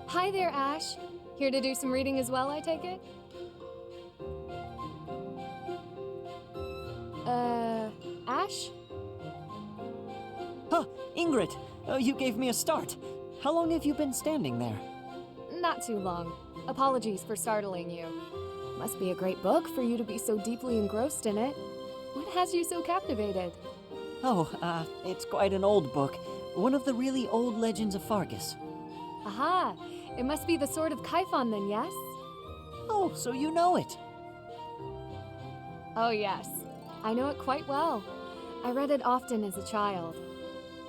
Hi there, Ash. Here to do some reading as well, I take it? Ash? Huh, Ingrid, you gave me a start. How long have you been standing there? Not too long. Apologies for startling you. Must be a great book for you to be so deeply engrossed in it. What has you so captivated? Oh, it's quite an old book. One of the really old legends of Fargus. Aha! It must be the Sword of Kaifon then, yes? Oh, so you know it. Oh yes, I know it quite well. I read it often as a child.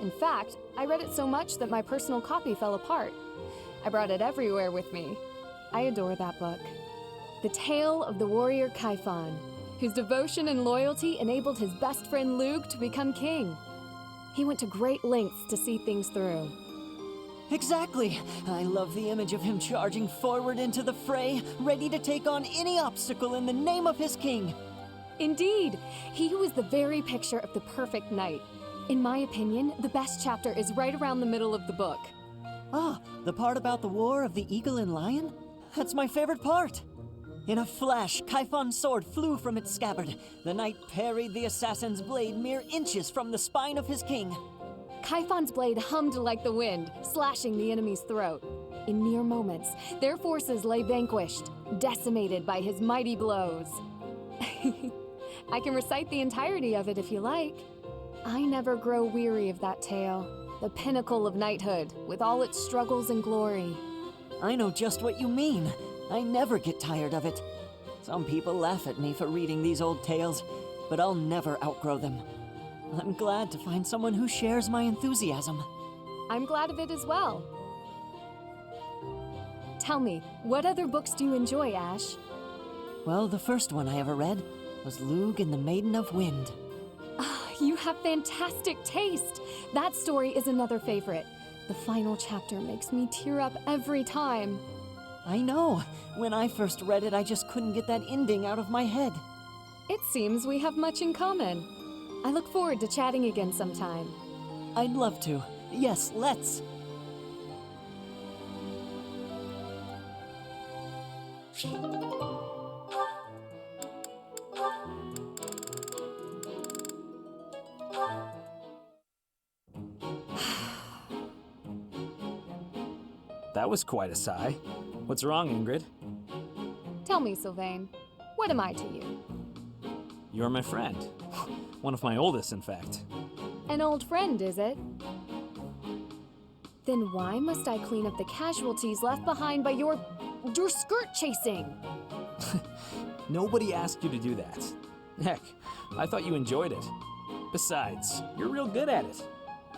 In fact, I read it so much that my personal copy fell apart. I brought it everywhere with me. I adore that book. The tale of the warrior Kaifon, whose devotion and loyalty enabled his best friend Lug to become king. He went to great lengths to see things through. Exactly. I love the image of him charging forward into the fray, ready to take on any obstacle in the name of his king. Indeed, he was the very picture of the perfect knight. In my opinion, the best chapter is right around the middle of the book. Ah, the part about the war of the eagle and lion? That's my favorite part. In a flash, Kaifon's sword flew from its scabbard. The knight parried the assassin's blade mere inches from the spine of his king. Kaifon's blade hummed like the wind, slashing the enemy's throat. In mere moments, their forces lay vanquished, decimated by his mighty blows. I can recite the entirety of it if you like. I never grow weary of that tale, the pinnacle of knighthood, with all its struggles and glory. I know just what you mean. I never get tired of it. Some people laugh at me for reading these old tales, but I'll never outgrow them. I'm glad to find someone who shares my enthusiasm. I'm glad of it as well. Tell me, what other books do you enjoy, Ash? Well, the first one I ever read was Lug and the Maiden of Wind. You have fantastic taste. That story is another favorite. The final chapter makes me tear up every time. I know. When I first read it, I just couldn't get that ending out of my head. It seems we have much in common. I look forward to chatting again sometime. I'd love to. Yes, let's. That was quite a sigh. What's wrong, Ingrid? Tell me, Sylvain, what am I to you? You're my friend. One of my oldest, in fact. An old friend, is it? Then why must I clean up the casualties left behind by your skirt chasing? Nobody asked you to do that. Heck, I thought you enjoyed it. Besides, you're real good at it.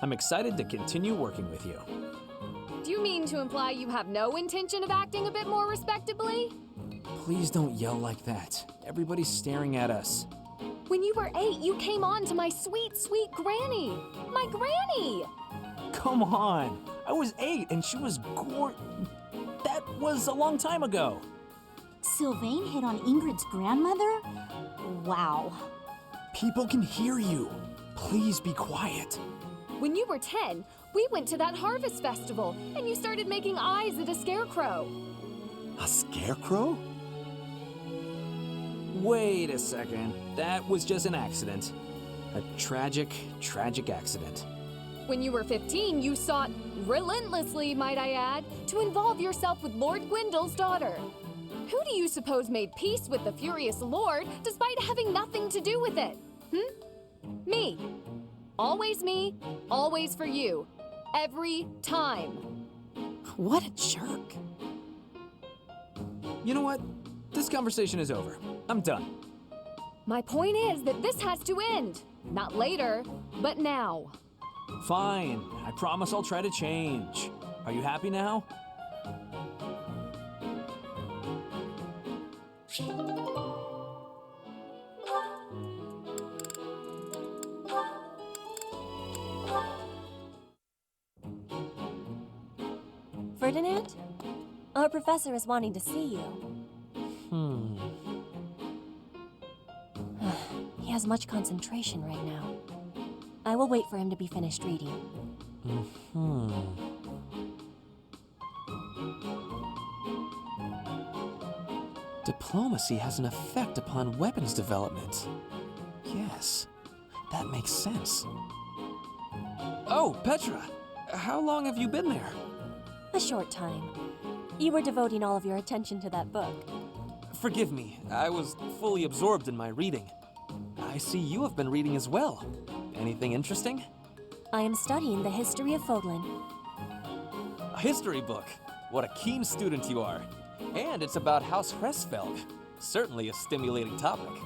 I'm excited to continue working with you. Do you mean to imply you have no intention of acting a bit more respectably? Please don't yell like that. Everybody's staring at us. When you were 8, you came on to my sweet, sweet granny. My granny! Come on. I was 8 and she was That was a long time ago. Sylvain hit on Ingrid's grandmother? Wow. People can hear you. Please be quiet. When you were 10, we went to that harvest festival, and you started making eyes at a scarecrow. A scarecrow? Wait a second. That was just an accident. A tragic, tragic accident. When you were 15, you sought, relentlessly might I add, to involve yourself with Lord Gwendol's daughter. Who do you suppose made peace with the furious Lord despite having nothing to do with it? Me. Always me, always for you. Every time. What a jerk. You know what? This conversation is over. I'm done. My point is that this has to end. Not later, but now. Fine. I promise I'll try to change. Are you happy now? Ferdinand? Our professor is wanting to see you. He has much concentration right now. I will wait for him to be finished reading. Diplomacy has an effect upon weapons development. Yes, that makes sense. Oh, Petra! How long have you been there? A short time. You were devoting all of your attention to that book. Forgive me, I was fully absorbed in my reading. I see you have been reading as well. Anything interesting? I am studying the history of Fodlan. A history book. What a keen student you are. And it's about House Hresfelg. Certainly a stimulating topic.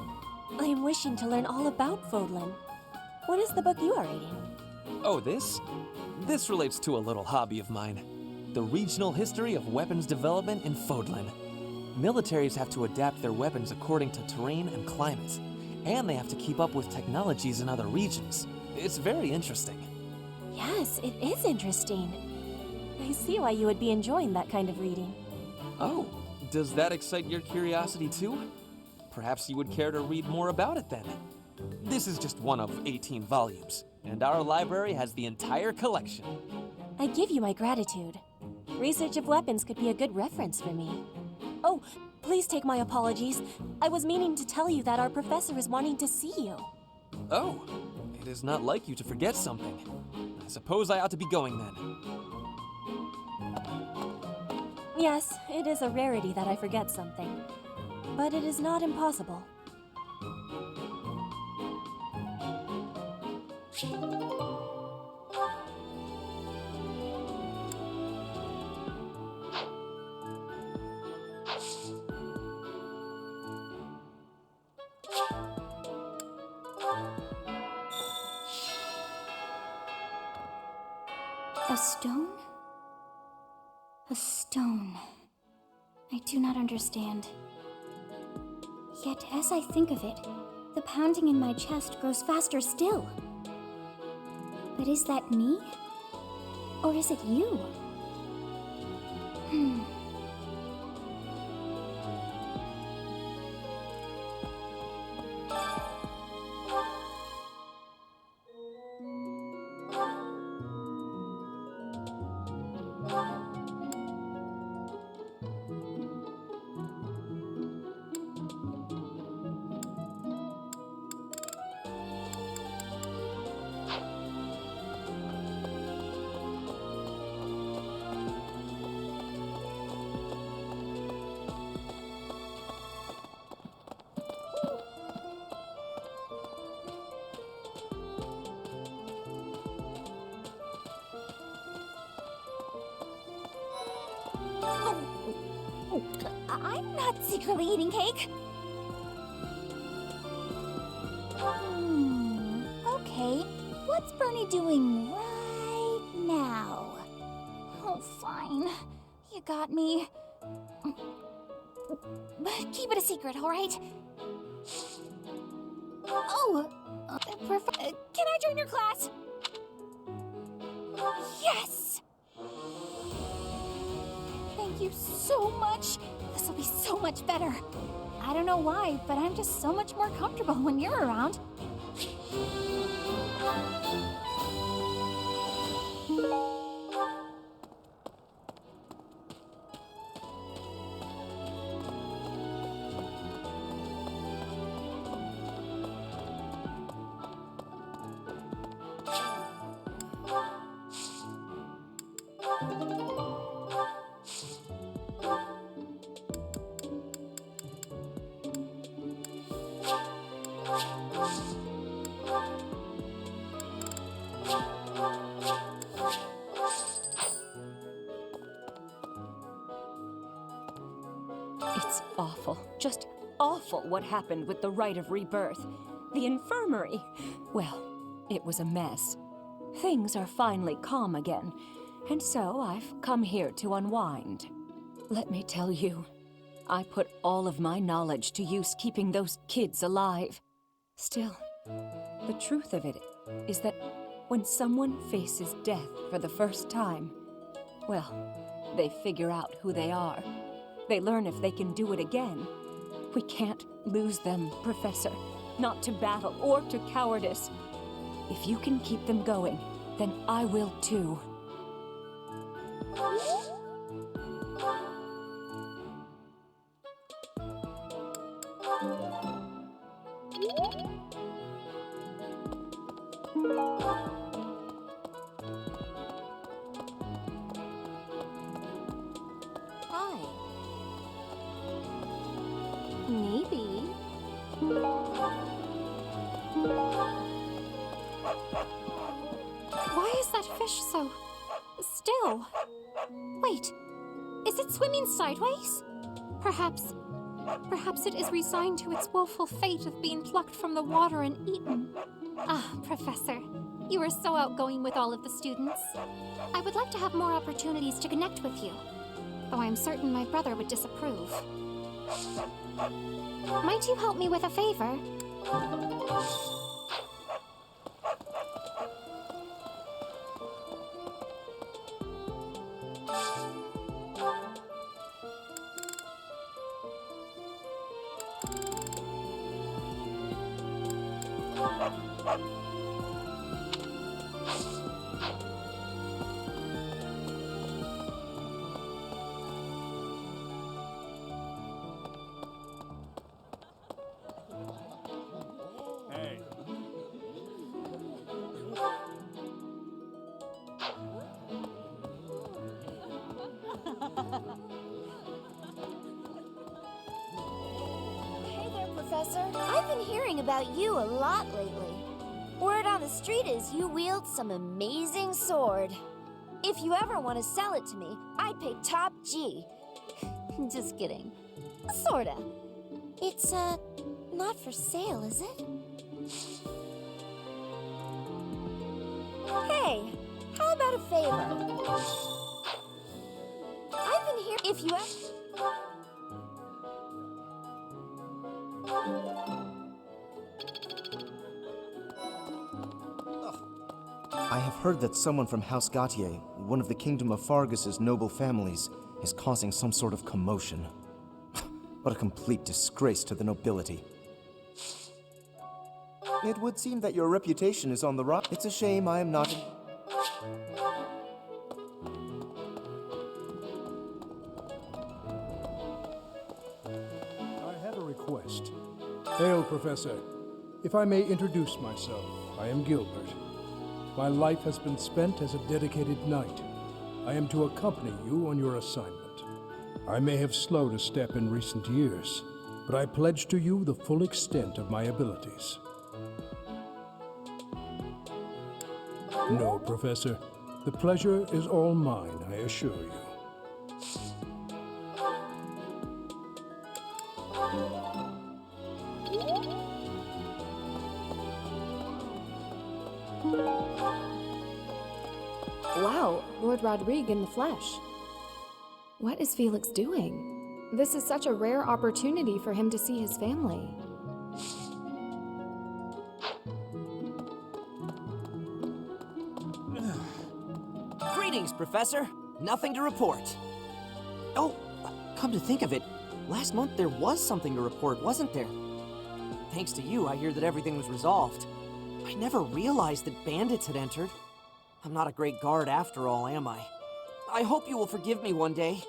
I am wishing to learn all about Fodlan. What is the book you are reading? Oh, this? This relates to a little hobby of mine. The regional history of weapons development in Fodlan. Militaries have to adapt their weapons according to terrain and climate. And they have to keep up with technologies in other regions. It's very interesting. Yes, it is interesting. I see why you would be enjoying that kind of reading. Oh, does that excite your curiosity too? Perhaps you would care to read more about it then. This is just one of 18 volumes, and our library has the entire collection. I give you my gratitude. Research of weapons could be a good reference for me. Oh, please take my apologies. I was meaning to tell you that our professor is wanting to see you. Oh, it is not like you to forget something. I suppose I ought to be going then. Yes, it is a rarity that I forget something. But it is not impossible. A stone? A stone. I do not understand. Yet, as I think of it, the pounding in my chest grows faster still. But is that me? Or is it you? I'm not secretly eating cake. Okay, what's Bernie doing right now? Oh, fine. You got me. But keep it a secret, all right? Oh, can I join your class? Yes! Thank you so much. This will be so much better. I don't know why, but I'm just so much more comfortable when you're around. It's awful, just awful what happened with the rite of rebirth. The infirmary. Well, it was a mess. Things are finally calm again, and so I've come here to unwind. Let me tell you, I put all of my knowledge to use keeping those kids alive. Still, the truth of it is that when someone faces death for the first time, well, they figure out who they are. They learn if they can do it again. We can't lose them, Professor. not to battle or to cowardice. If you can keep them going, then I will too. Hi. Maybe. Why is that fish so still? Wait, is it swimming sideways? Perhaps it is resigned to its woeful fate of being plucked from the water and eaten. Ah, Professor, you are so outgoing with all of the students. I would like to have more opportunities to connect with you, though I am certain my brother would disapprove. Might you help me with a favor? Hey there, Professor. I've been hearing about you a lot lately. Word on the street is you wield some amazing sword. If you ever want to sell it to me, I'd pay top G. Just kidding. Sorta. It's, not for sale, is it? Hey, how about a favor? I've been here. If you ever... I have heard that someone from House Gautier, one of the Kingdom of Fargus's noble families, is causing some sort of commotion. What a complete disgrace to the nobility. It would seem that your reputation is on the rise. It's a shame I am not... I have a request. Hail, Professor. If I may introduce myself, I am Gilbert. My life has been spent as a dedicated knight. I am to accompany you on your assignment. I may have slowed a step in recent years, but I pledge to you the full extent of my abilities. No, Professor. The pleasure is all mine, I assure you. Wow, Lord Rodrigue in the flesh. What is Felix doing? This is such a rare opportunity for him to see his family. Greetings, Professor. Nothing to report. Oh, come to think of it, last month there was something to report, wasn't there? Thanks to you, I hear that everything was resolved. I never realized that bandits had entered. I'm not a great guard after all, am I? I hope you will forgive me one day.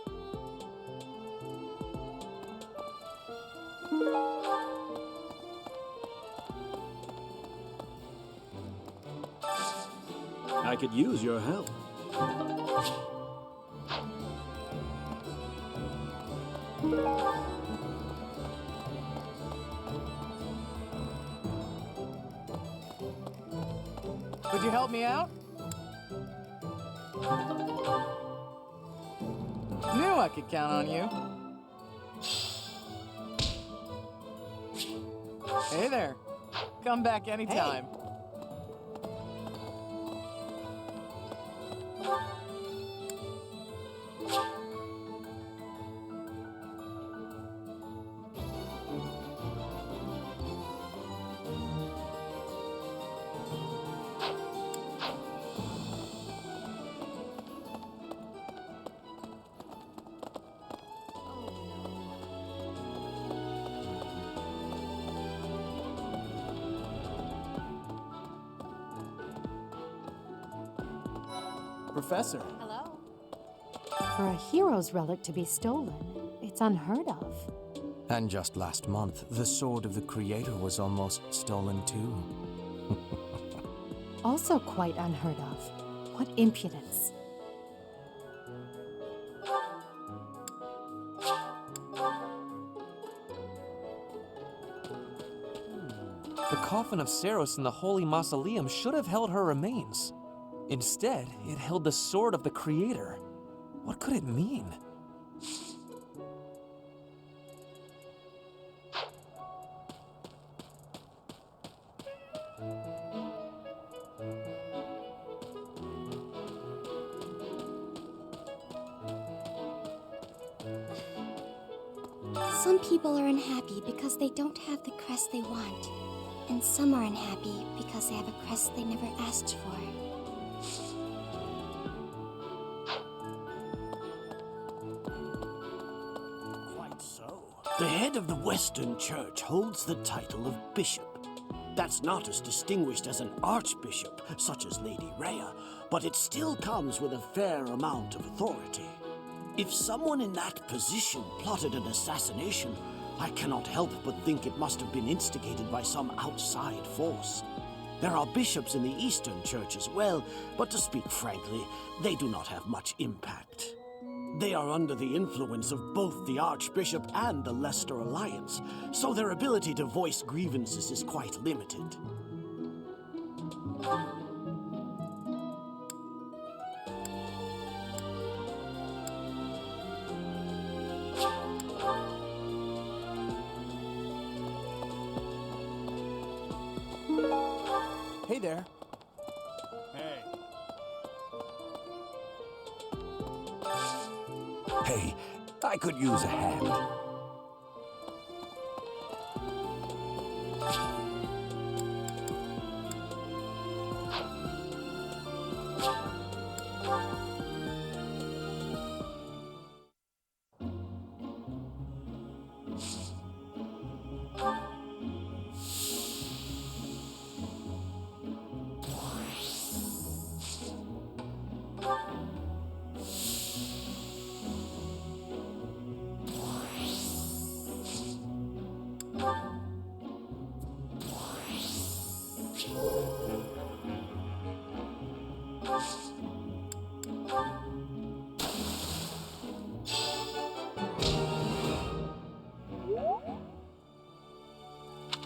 I could use your help. Would you help me out? Knew I could count on you. Hey there. Come back anytime. Professor. Hello? For a hero's relic to be stolen, it's unheard of. And just last month, the sword of the Creator was almost stolen too. Also quite unheard of. What impudence. The coffin of Saros in the Holy Mausoleum should have held her remains. Instead, it held the sword of the Creator. What could it mean? Some people are unhappy because they don't have the crest they want. And some are unhappy because they have a crest they never asked for. Quite so. The head of the Western Church holds the title of bishop. That's not as distinguished as an archbishop, such as Lady Rhea, but it still comes with a fair amount of authority. If someone in that position plotted an assassination, I cannot help but think it must have been instigated by some outside force. There are bishops in the Eastern Church as well, but to speak frankly, they do not have much impact. They are under the influence of both the Archbishop and the Leicester Alliance, so their ability to voice grievances is quite limited. Hey there. Hey, I could use a hand.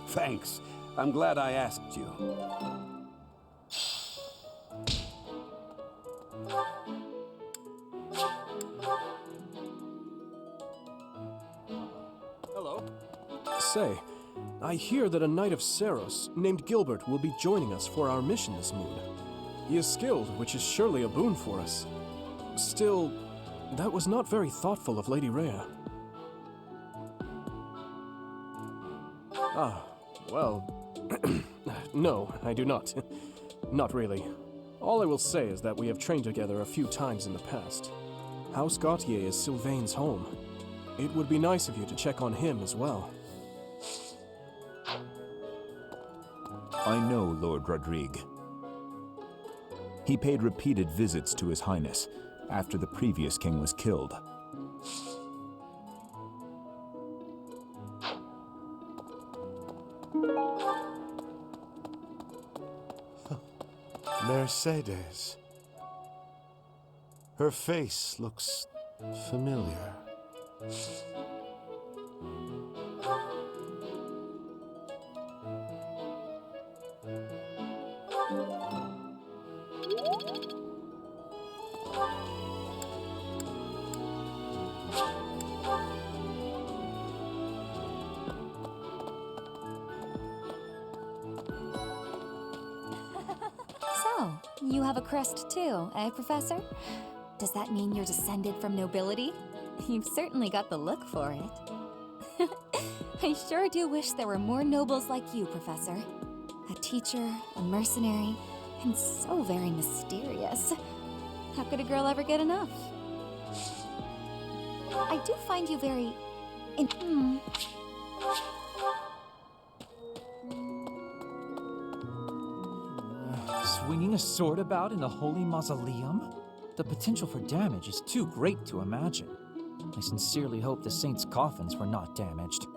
Thanks. I'm glad I asked you. Hello. Say, I hear that a knight of Saros named Gilbert will be joining us for our mission this moon. He is skilled, which is surely a boon for us. Still, that was not very thoughtful of Lady Rhea. Ah, well... no, I do not. Not really. All I will say is that we have trained together a few times in the past. House Gautier is Sylvain's home. It would be nice of you to check on him as well. I know Lord Rodrigue. He paid repeated visits to His Highness after the previous king was killed. Mercedes. Her face looks familiar. So, you have a crest too, eh, Professor? Does that mean you're descended from nobility? You've certainly got the look for it. I sure do wish there were more nobles like you, Professor. A teacher, a mercenary, and so very mysterious. How could a girl ever get enough? I do find you very... Swinging a sword about in the Holy Mausoleum? The potential for damage is too great to imagine. I sincerely hope the saints' coffins were not damaged.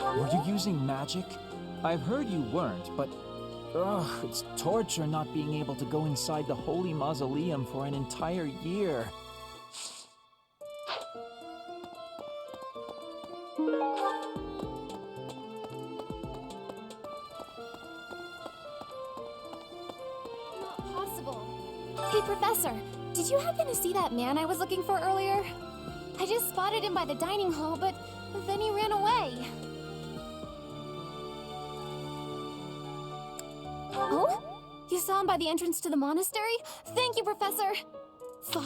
Were you using magic? I've heard you weren't, but it's torture not being able to go inside the holy mausoleum for an entire year. Not possible. Hey, Professor, did you happen to see that man I was looking for earlier? I just spotted him by the dining hall, but then he ran away. Oh? You saw him by the entrance to the monastery? Thank you, Professor! Fuck.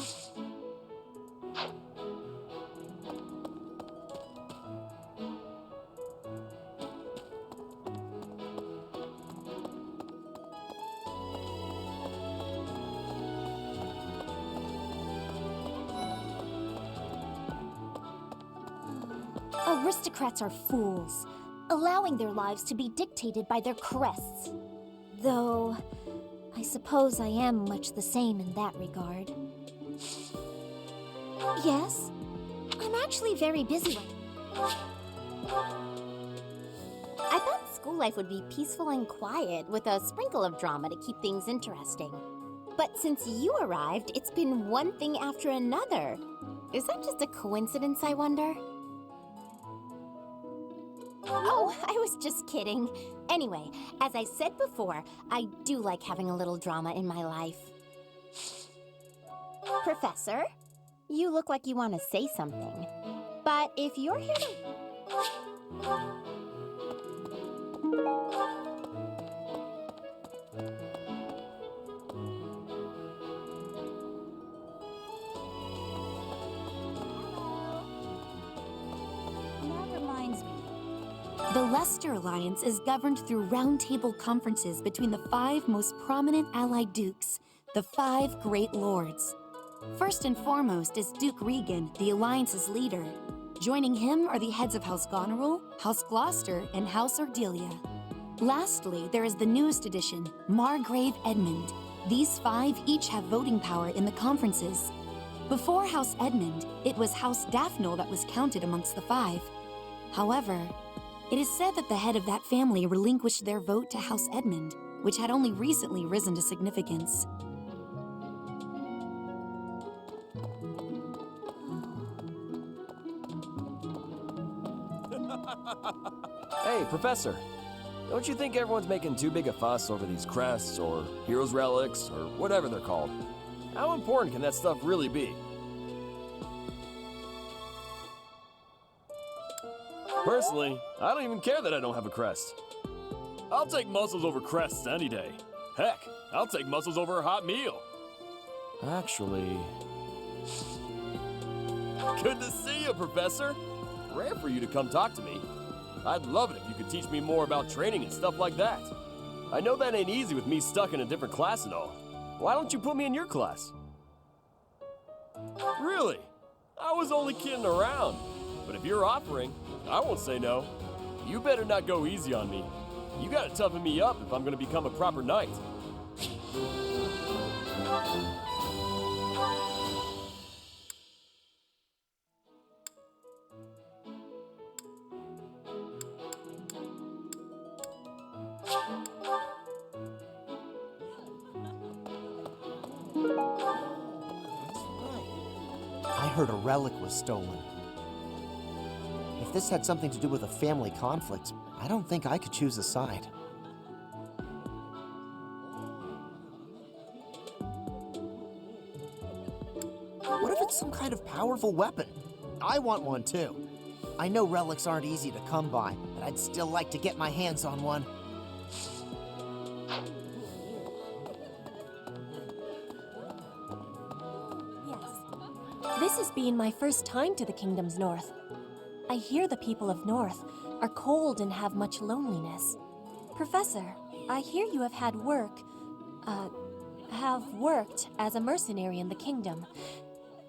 Aristocrats are fools, allowing their lives to be dictated by their crests. Though, I suppose I am much the same in that regard. Yes? I'm actually very busy right now. I thought school life would be peaceful and quiet, with a sprinkle of drama to keep things interesting. But since you arrived, it's been one thing after another. Is that just a coincidence, I wonder? Oh, I was just kidding. Anyway, as I said before, I do like having a little drama in my life. Professor, you look like you want to say something. But if you're here to... The Leicester Alliance is governed through roundtable conferences between the 5 most prominent allied dukes, the 5 Great Lords. First and foremost is Duke Regan, the Alliance's leader. Joining him are the heads of House Goneril, House Gloucester, and House Ardelia. Lastly, there is the newest addition, Margrave Edmund. These 5 each have voting power in the conferences. Before House Edmund, it was House Daphne that was counted amongst the 5. However, it is said that the head of that family relinquished their vote to House Edmund, which had only recently risen to significance. Hey, Professor. Don't you think everyone's making too big a fuss over these crests, or heroes' relics, or whatever they're called? How important can that stuff really be? Personally, I don't even care that I don't have a crest. I'll take muscles over crests any day. Heck, I'll take muscles over a hot meal. Actually... Good to see you, Professor. Rare for you to come talk to me. I'd love it if you could teach me more about training and stuff like that. I know that ain't easy with me stuck in a different class and all. Why don't you put me in your class? Really? I was only kidding around. But if you're offering, I won't say no. You better not go easy on me. You gotta toughen me up if I'm gonna become a proper knight. I heard a relic was stolen. If this had something to do with a family conflict, I don't think I could choose a side. What if it's some kind of powerful weapon? I want one too. I know relics aren't easy to come by, but I'd still like to get my hands on one. This has been my first time to the Kingdom's North. I hear the people of North are cold and have much loneliness. Professor, I hear you have worked as a mercenary in the Kingdom.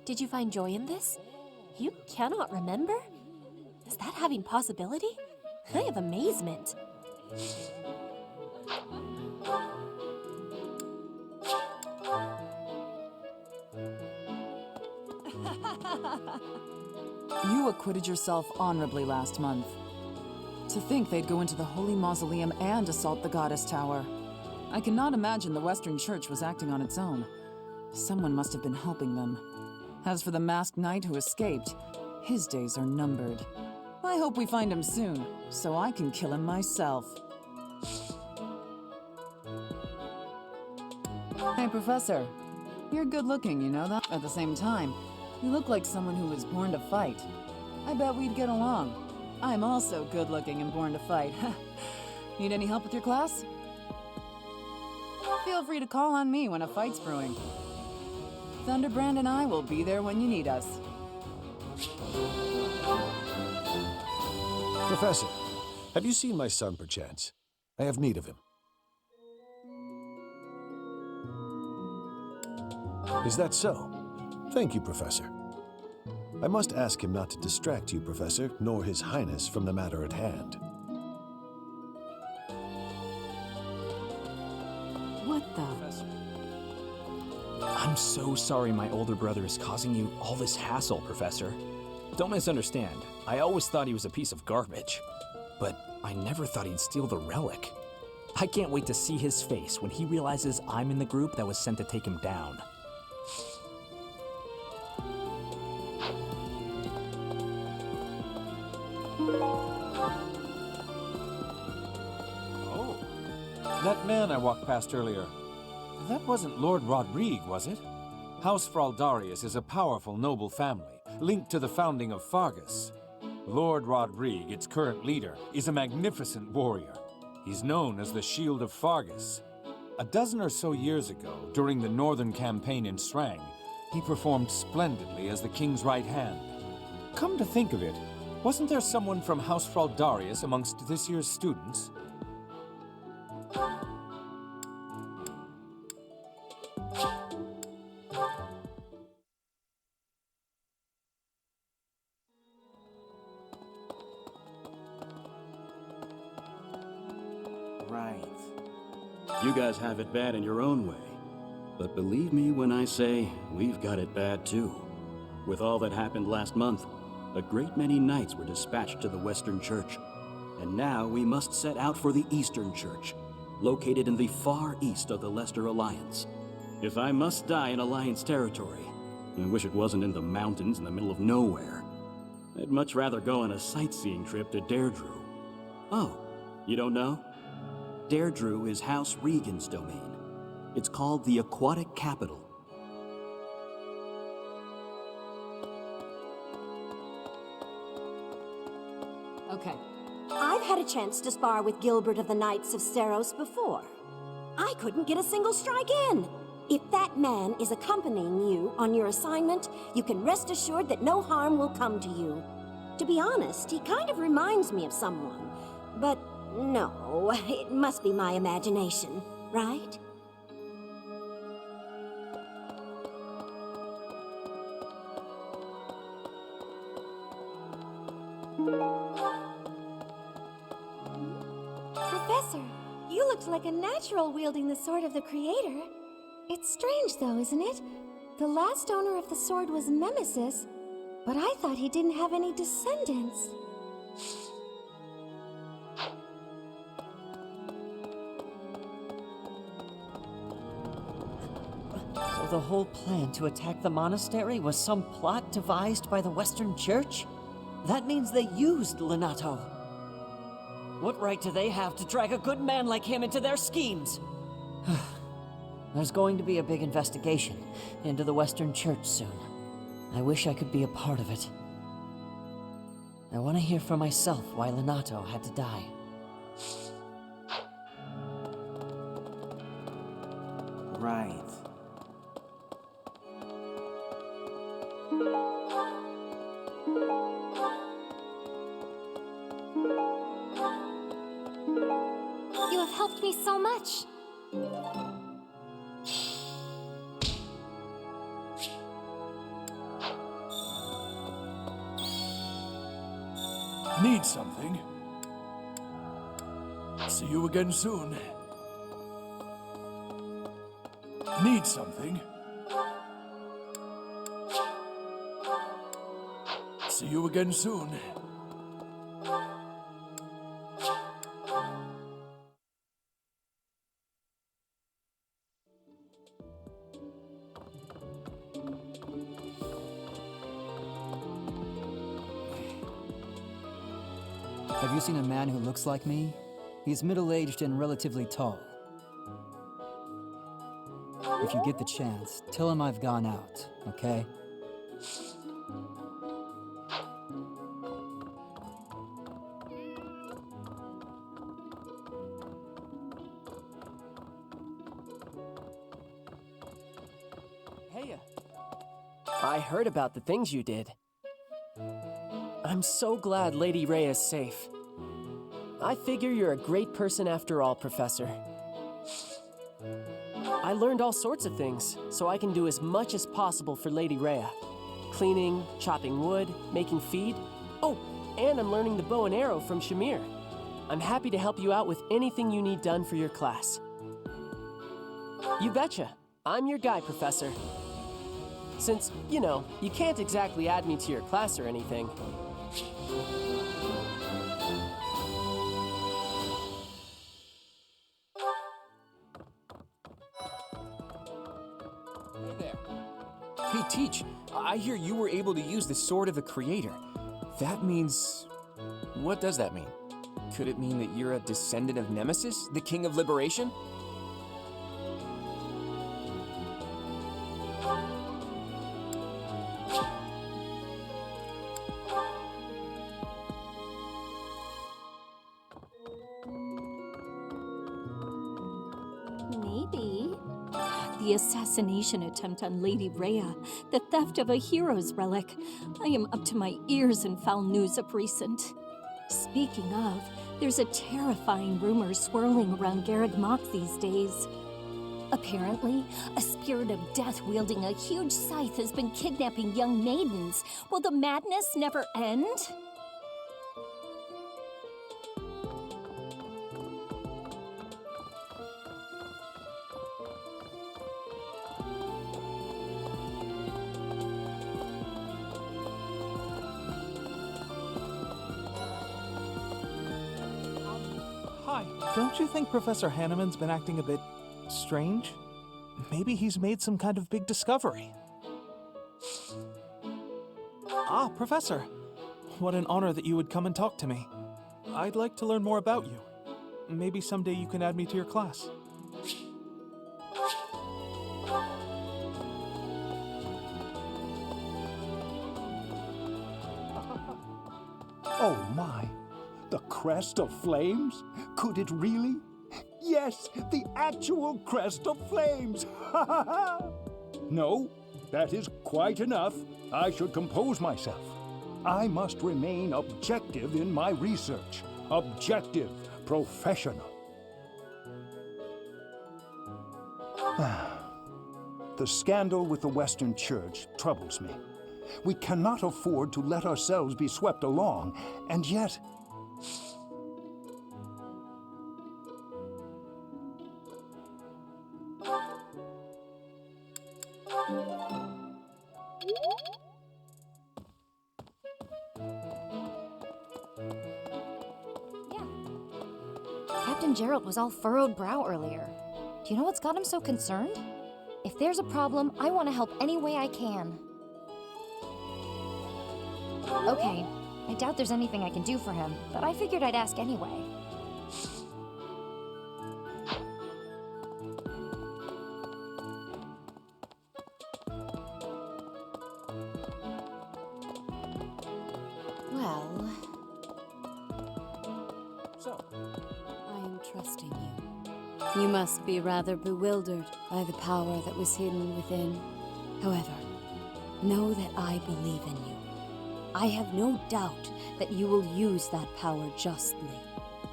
Did you find joy in this? You cannot remember? Is that having possibility? I have amazement. You acquitted yourself honorably last month. To think they'd go into the Holy Mausoleum and assault the Goddess Tower. I cannot imagine the Western Church was acting on its own. Someone must have been helping them. As for the masked knight who escaped, his days are numbered. I hope we find him soon, so I can kill him myself. Hey, Professor. You're good looking, you know that? At the same time, you look like someone who was born to fight. I bet we'd get along. I'm also good looking and born to fight. Need any help with your class? Feel free to call on me when a fight's brewing. Thunderbrand and I will be there when you need us. Professor, have you seen my son, perchance? I have need of him. Is that so? Thank you, Professor. I must ask him not to distract you, Professor, nor His Highness from the matter at hand. What the? I'm so sorry my older brother is causing you all this hassle, Professor. Don't misunderstand. I always thought he was a piece of garbage. But I never thought he'd steal the relic. I can't wait to see his face when he realizes I'm in the group that was sent to take him down. Oh, that man I walked past earlier. That wasn't Lord Rodrigue, was it? House Fraldarius is a powerful noble family, linked to the founding of Fargus. Lord Rodrigue, its current leader, is a magnificent warrior. He's known as the Shield of Fargus. A dozen or so years ago, during the Northern Campaign in Srang, he performed splendidly as the king's right hand. Come to think of it, wasn't there someone from House Fraldarius amongst this year's students? Right. You guys have it bad in your own way. But believe me when I say we've got it bad too. With all that happened last month, a great many knights were dispatched to the Western Church. And now we must set out for the Eastern Church, located in the far east of the Leicester Alliance. If I must die in Alliance territory, I wish it wasn't in the mountains in the middle of nowhere. I'd much rather go on a sightseeing trip to Deirdre. Oh, you don't know? Deirdre is House Regan's domain. It's called the Aquatic Capital. Okay. I've had a chance to spar with Gilbert of the Knights of Seros before. I couldn't get a single strike in. If that man is accompanying you on your assignment, you can rest assured that no harm will come to you. To be honest, he kind of reminds me of someone. But no, it must be my imagination, right? Professor, you looked like a natural wielding the sword of the Creator. It's strange, though, isn't it? The last owner of the sword was Nemesis, but I thought he didn't have any descendants. So the whole plan to attack the monastery was some plot devised by the Western Church? That means they used Lenato. What right do they have to drag a good man like him into their schemes? There's going to be a big investigation into the Western Church soon. I wish I could be a part of it. I want to hear for myself why Lenato had to die. Right. You have helped me so much. Need something? See you again soon. Need something? See you again soon. Have you seen a man who looks like me? He's middle-aged and relatively tall. If you get the chance, tell him I've gone out, okay? Hey, I heard about the things you did. I'm so glad Lady Ray is safe. I figure you're a great person after all, Professor. I learned all sorts of things, so I can do as much as possible for Lady Rhea. Cleaning, chopping wood, making feed. Oh, and I'm learning the bow and arrow from Shamir. I'm happy to help you out with anything you need done for your class. You betcha. I'm your guy, Professor. Since, you know, you can't exactly add me to your class or anything. Hey, Teach, I hear you were able to use the Sword of the Creator. That means... what does that mean? Could it mean that you're a descendant of Nemesis, the King of Liberation? Maybe. The assassination attempt on Lady Rhea, the theft of a hero's relic. I am up to my ears in foul news of recent. Speaking of, there's a terrifying rumor swirling around Garreg Mach these days. Apparently, a spirit of death wielding a huge scythe has been kidnapping young maidens. Will the madness never end? Hi. Don't you think Professor Hanneman's been acting a bit strange? Maybe he's made some kind of big discovery. Ah, Professor. What an honor that you would come and talk to me. I'd like to learn more about you. Maybe someday you can add me to your class. Oh my! The crest of flames? Could it really? Yes, the actual crest of flames! Ha ha ha! No, that is quite enough. I should compose myself. I must remain objective in my research. Objective, professional. The scandal with the Western Church troubles me. We cannot afford to let ourselves be swept along, and yet... Captain Gerald was all furrowed brow earlier. Do you know what's got him so concerned? If there's a problem, I want to help any way I can. Okay, I doubt there's anything I can do for him, but I figured I'd ask anyway. Well, So, I am trusting you. You must be rather bewildered by the power that was hidden within. However, know that I believe in you. I have no doubt that you will use that power justly.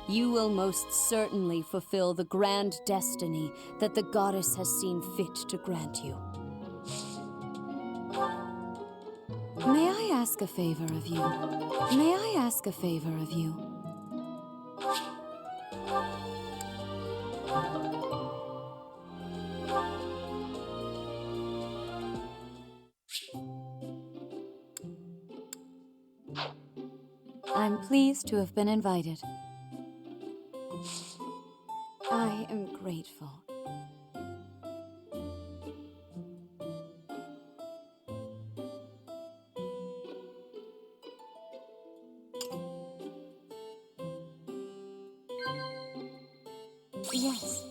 You will most certainly fulfill the grand destiny that the goddess has seen fit to grant you. May I ask a favor of you? May I ask a favor of you? I'm pleased to have been invited. I am grateful. Yes.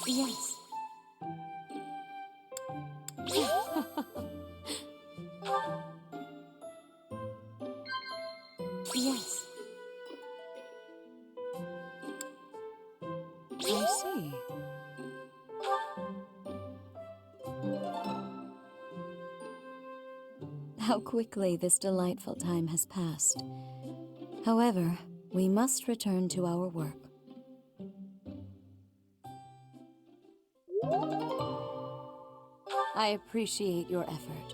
Yes. Yes. I see. How quickly this delightful time has passed. However, we must return to our work. I appreciate your effort.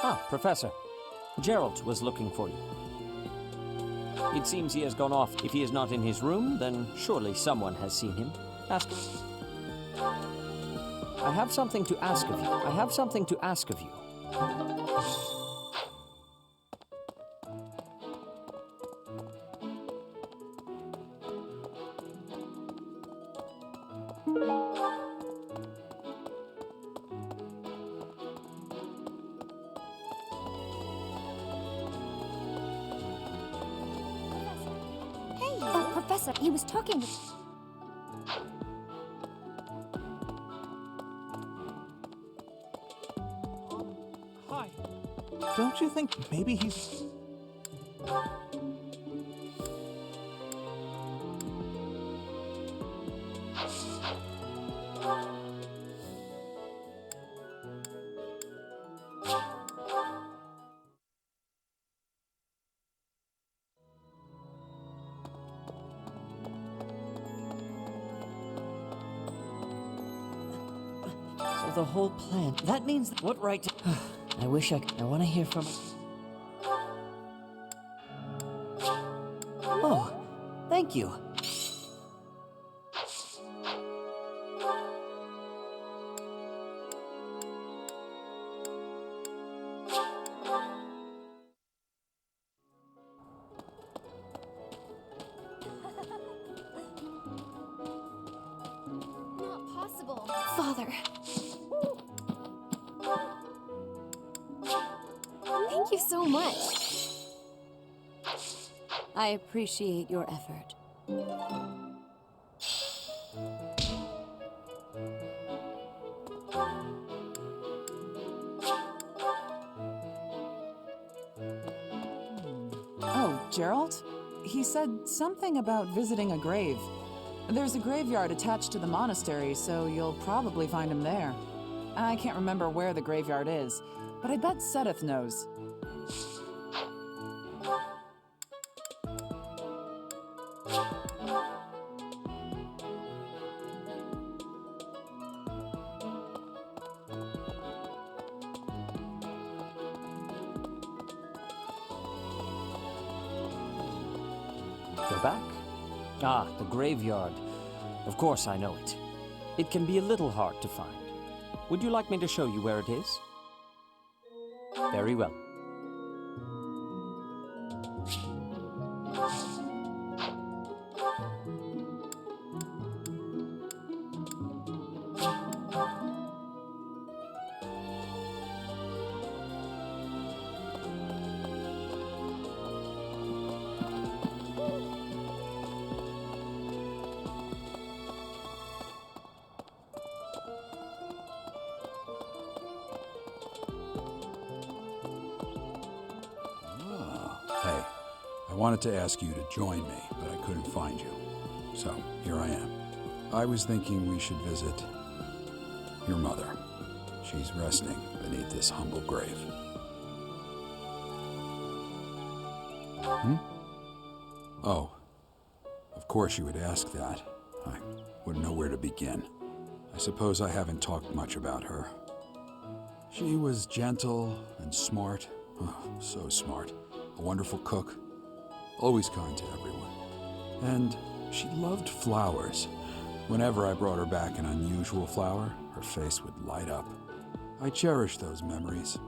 Ah, Professor. Gerald was looking for you. It seems he has gone off. If he is not in his room, then surely someone has seen him. Ask him. I have something to ask of you. I have something to ask of you. Oh, Professor, he was talking with... Hi. Don't you think maybe he's... So the whole plan. That means what right to... I wish I want to hear from... Oh, thank you. Not possible. Father. Thank you so much. I appreciate your effort. Oh, Gerald? He said something about visiting a grave. There's a graveyard attached to the monastery, so you'll probably find him there. I can't remember where the graveyard is, but I bet Sedith knows. Go back? Ah, the graveyard. Of course I know it. It can be a little hard to find. Would you like me to show you where it is? Very well. Hey, I wanted to ask you to join me, but I couldn't find you. So, here I am. I was thinking we should visit your mother. She's resting beneath this humble grave. Hmm? Oh, of course you would ask that. I wouldn't know where to begin. I suppose I haven't talked much about her. She was gentle and smart. Oh, so smart. A wonderful cook. Always kind to everyone. And she loved flowers. Whenever I brought her back an unusual flower, her face would light up. I cherish those memories.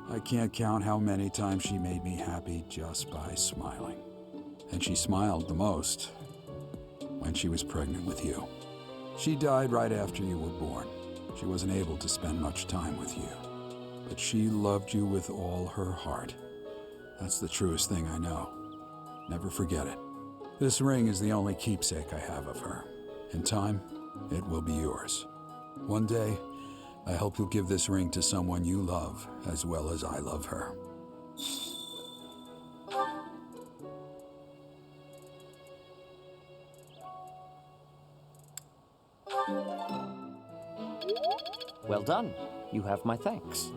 I can't count how many times she made me happy just by smiling. And she smiled the most when she was pregnant with you. She died right after you were born. She wasn't able to spend much time with you. But she loved you with all her heart. That's the truest thing I know. Never forget it. This ring is the only keepsake I have of her. In time, it will be yours. One day, I hope you'll give this ring to someone you love as well as I love her. Well done. You have my thanks.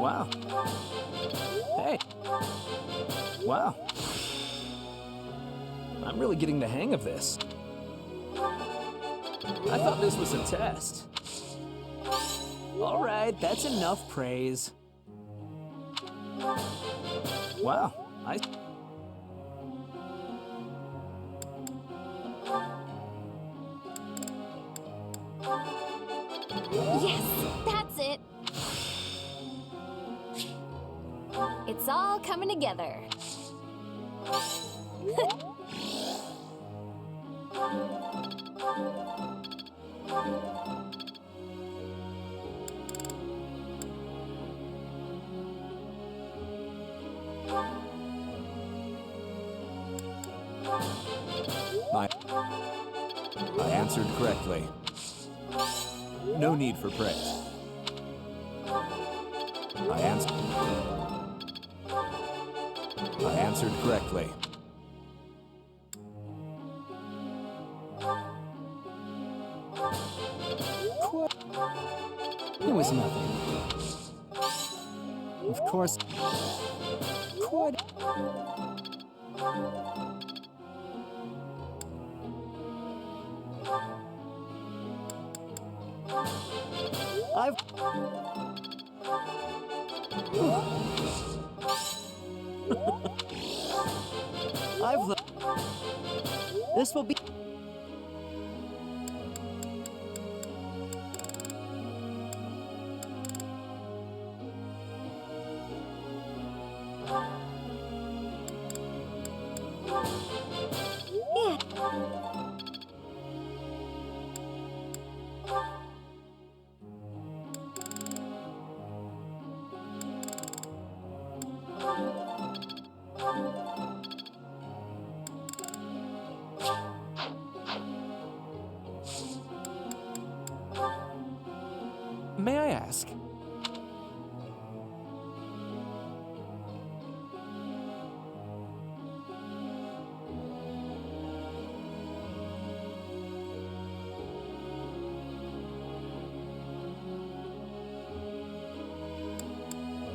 Wow. Hey. Wow. I'm really getting the hang of this. I thought this was a test. All right, that's enough praise. Wow, Yes, that's it. It's all coming together. I answered correctly. No need for praise. I answered correctly. it was nothing. Of course. This will be... May I ask?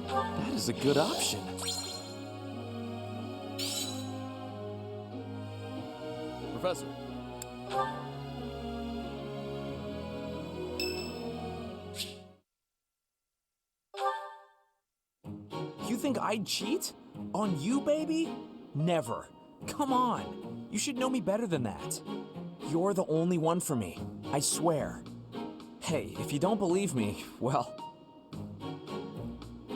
That is a good option. Professor. You think I'd cheat? On you, baby? Never. Come on. You should know me better than that. You're the only one for me. I swear. Hey, if you don't believe me, well...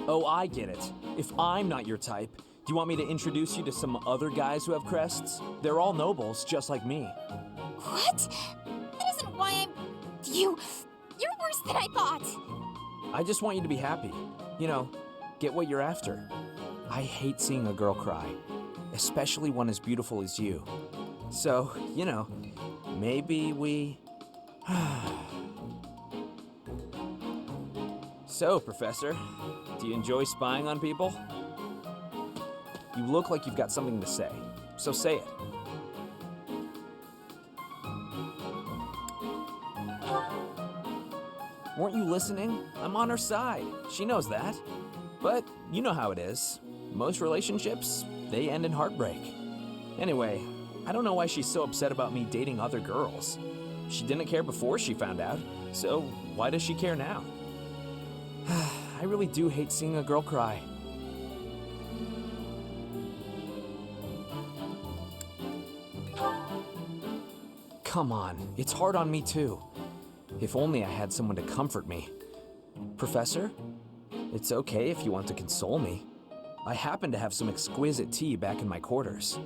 Oh, I get it. If I'm not your type, do you want me to introduce you to some other guys who have crests? They're all nobles, just like me. What? That isn't why I'm... You're worse than I thought! I just want you to be happy. You know, get what you're after. I hate seeing a girl cry, especially one as beautiful as you. So, you know, maybe we... So, Professor, do you enjoy spying on people? You look like you've got something to say, so say it. Weren't you listening? I'm on her side. She knows that. But you know how it is. Most relationships, they end in heartbreak. Anyway, I don't know why she's so upset about me dating other girls. She didn't care before she found out, so why does she care now? I really do hate seeing a girl cry. Come on, it's hard on me too. If only I had someone to comfort me. Professor, it's okay if you want to console me. I happen to have some exquisite tea back in my quarters.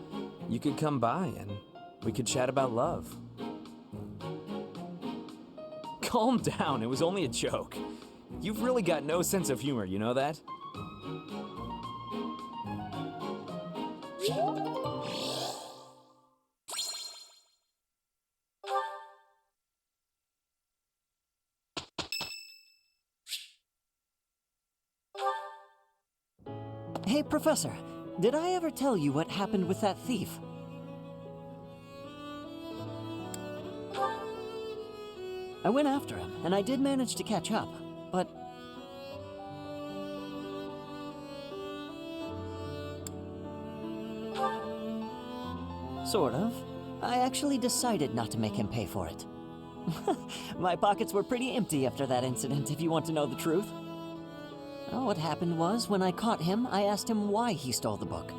You could come by and we could chat about love. Calm down, it was only a joke. You've really got no sense of humor, you know that? Hey, Professor, did I ever tell you what happened with that thief? I went after him, and I did manage to catch up, but... Sort of. I actually decided not to make him pay for it. My pockets were pretty empty after that incident, if you want to know the truth. Well, what happened was, when I caught him, I asked him why he stole the book.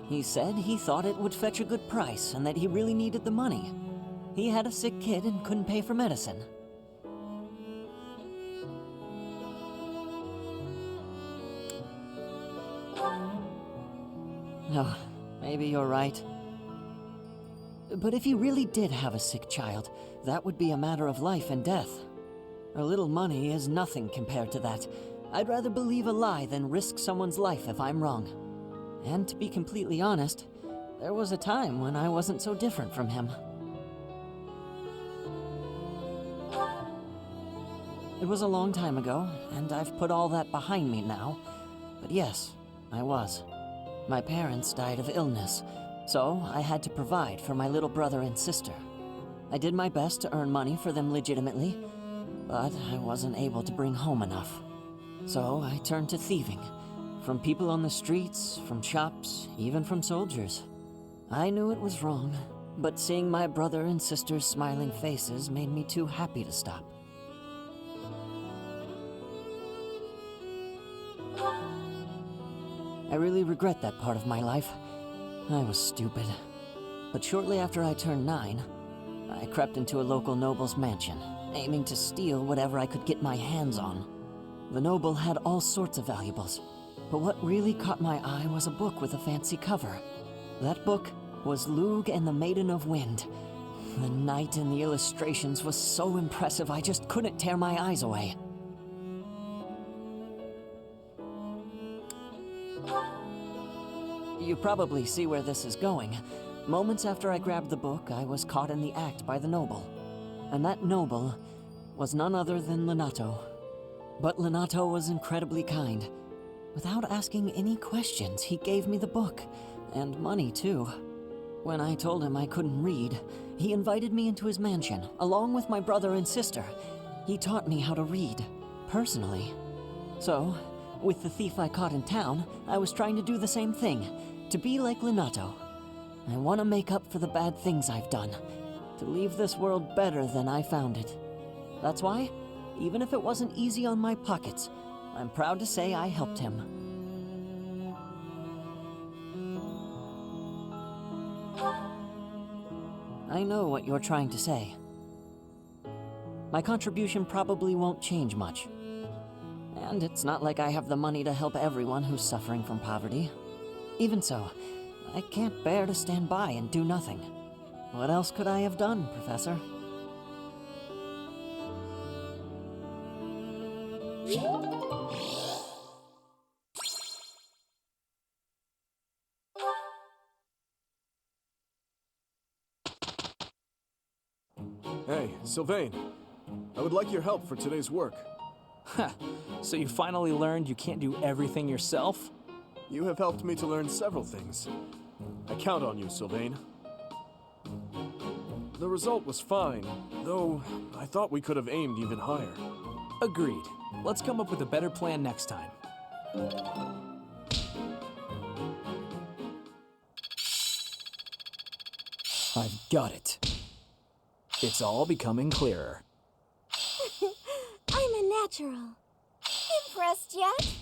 He said he thought it would fetch a good price and that he really needed the money. He had a sick kid and couldn't pay for medicine. Oh, maybe you're right. But if he really did have a sick child, that would be a matter of life and death. A little money is nothing compared to that. I'd rather believe a lie than risk someone's life if I'm wrong. And to be completely honest, there was a time when I wasn't so different from him. It was a long time ago, and I've put all that behind me now. But yes, I was. My parents died of illness, so I had to provide for my little brother and sister. I did my best to earn money for them legitimately, but I wasn't able to bring home enough. So I turned to thieving. From people on the streets, from shops, even from soldiers. I knew it was wrong, but seeing my brother and sister's smiling faces made me too happy to stop. I really regret that part of my life. I was stupid. But shortly after I turned 9, I crept into a local noble's mansion, aiming to steal whatever I could get my hands on. The noble had all sorts of valuables, but what really caught my eye was a book with a fancy cover. That book was Lugh and the Maiden of Wind. The knight in the illustrations was so impressive I just couldn't tear my eyes away. You probably see where this is going. Moments after I grabbed the book, I was caught in the act by the noble. And that noble was none other than Lenato. But Lenato was incredibly kind. Without asking any questions, he gave me the book, and money too. When I told him I couldn't read, he invited me into his mansion, along with my brother and sister. He taught me how to read, personally. So, with the thief I caught in town, I was trying to do the same thing, to be like Lenato. I want to make up for the bad things I've done, to leave this world better than I found it. That's why, even if it wasn't easy on my pockets, I'm proud to say I helped him. I know what you're trying to say. my contribution probably won't change much. And it's not like I have the money to help everyone who's suffering from poverty. Even so, I can't bear to stand by and do nothing. What else could I have done, Professor? Hey, Sylvain. I would like your help for today's work. Ha! So you finally learned you can't do everything yourself? You have helped me to learn several things. I count on you, Sylvain. The result was fine, though I thought we could have aimed even higher. Agreed. Let's come up with a better plan next time. I've got it. It's all becoming clearer. I'm a natural. Impressed yet?